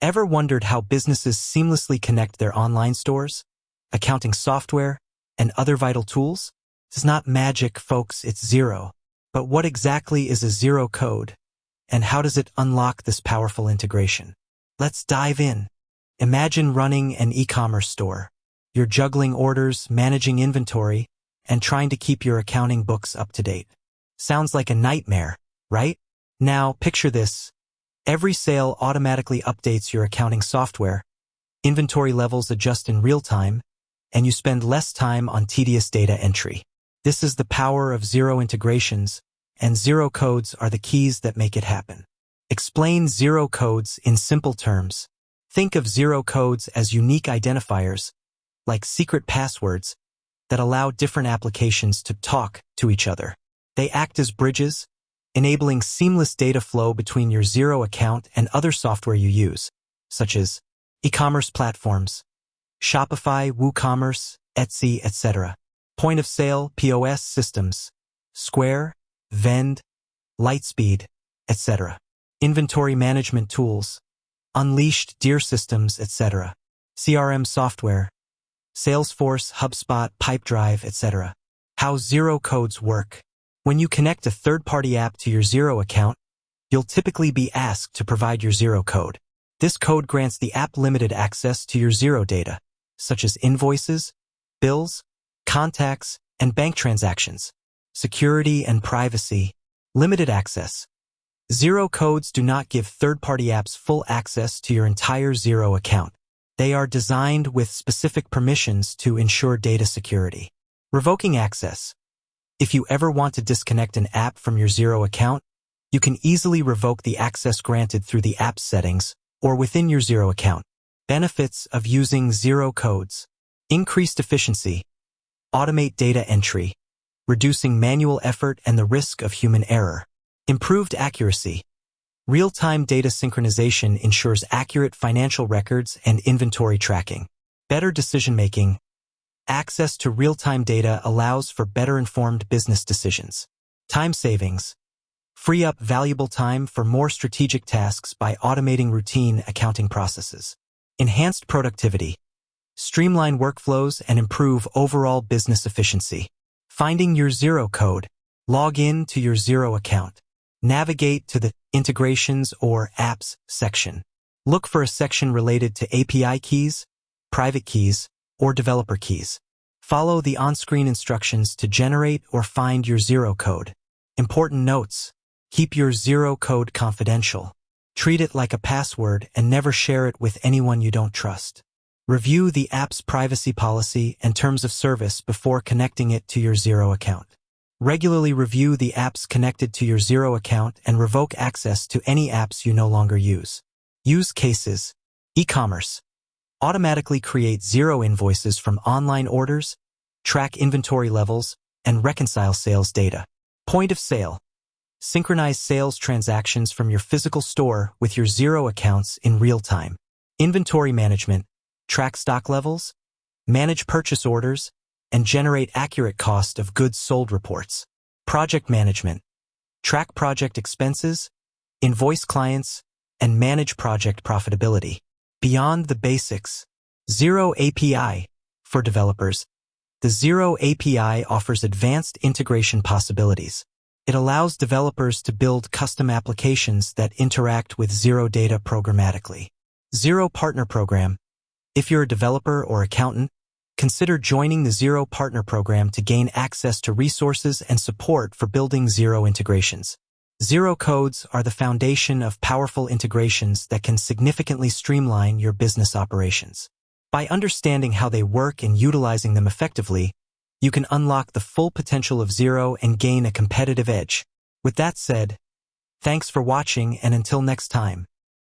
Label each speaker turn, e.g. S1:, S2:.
S1: Ever wondered how businesses seamlessly connect their online stores, accounting software, and other vital tools? It's not magic, folks, it's Xero. But what exactly is a Xero code, and how does it unlock this powerful integration? Let's dive in. Imagine running an e-commerce store. You're juggling orders, managing inventory, and trying to keep your accounting books up to date. Sounds like a nightmare, right? Now, picture this. Every sale automatically updates your accounting software, inventory levels adjust in real time, and you spend less time on tedious data entry. This is the power of Xero integrations, and Xero codes are the keys that make it happen. Explain Xero codes in simple terms. Think of Xero codes as unique identifiers, like secret passwords, that allow different applications to talk to each other. They act as bridges, enabling seamless data flow between your Xero account and other software you use, such as e-commerce platforms, Shopify, WooCommerce, Etsy, etc. Point of sale, POS systems, Square, Vend, Lightspeed, etc. Inventory management tools, Unleashed, Deer systems, etc. CRM software, Salesforce, HubSpot, Pipedrive, etc. How Xero codes work. When you connect a third-party app to your Xero account, you'll typically be asked to provide your Xero code. This code grants the app limited access to your Xero data, such as invoices, bills, contacts, and bank transactions. Security and privacy. Limited access. Xero codes do not give third-party apps full access to your entire Xero account. They are designed with specific permissions to ensure data security. Revoking access. If you ever want to disconnect an app from your Xero account, you can easily revoke the access granted through the app settings or within your Xero account. Benefits of using Xero codes. Increased efficiency. Automate data entry, reducing manual effort and the risk of human error. Improved accuracy. Real-time data synchronization ensures accurate financial records and inventory tracking. Better decision-making. Access to real-time data allows for better-informed business decisions. Time savings. Free up valuable time for more strategic tasks by automating routine accounting processes. Enhanced productivity. Streamline workflows and improve overall business efficiency. Finding your Xero code. Log in to your Xero account. Navigate to the Integrations or Apps section. Look for a section related to API keys, private keys, or developer keys. Follow the on-screen instructions to generate or find your Xero code. Important notes. Keep your Xero code confidential. Treat it like a password and never share it with anyone you don't trust. Review the app's privacy policy and terms of service before connecting it to your Xero account. Regularly review the apps connected to your Xero account and revoke access to any apps you no longer use. Use cases. E-commerce. Automatically create Xero invoices from online orders, track inventory levels, and reconcile sales data. Point of sale. Synchronize sales transactions from your physical store with your Xero accounts in real time. Inventory management. Track stock levels, manage purchase orders, and generate accurate cost of goods sold reports. Project management. Track project expenses, invoice clients, and manage project profitability. Beyond the basics. Xero API. For developers, the Xero API offers advanced integration possibilities. It allows developers to build custom applications that interact with Xero data programmatically. Xero Partner Program. If you're a developer or accountant, consider joining the Xero Partner Program to gain access to resources and support for building Xero integrations. Xero codes are the foundation of powerful integrations that can significantly streamline your business operations. By understanding how they work and utilizing them effectively, you can unlock the full potential of Xero and gain a competitive edge. With that said, thanks for watching, and until next time.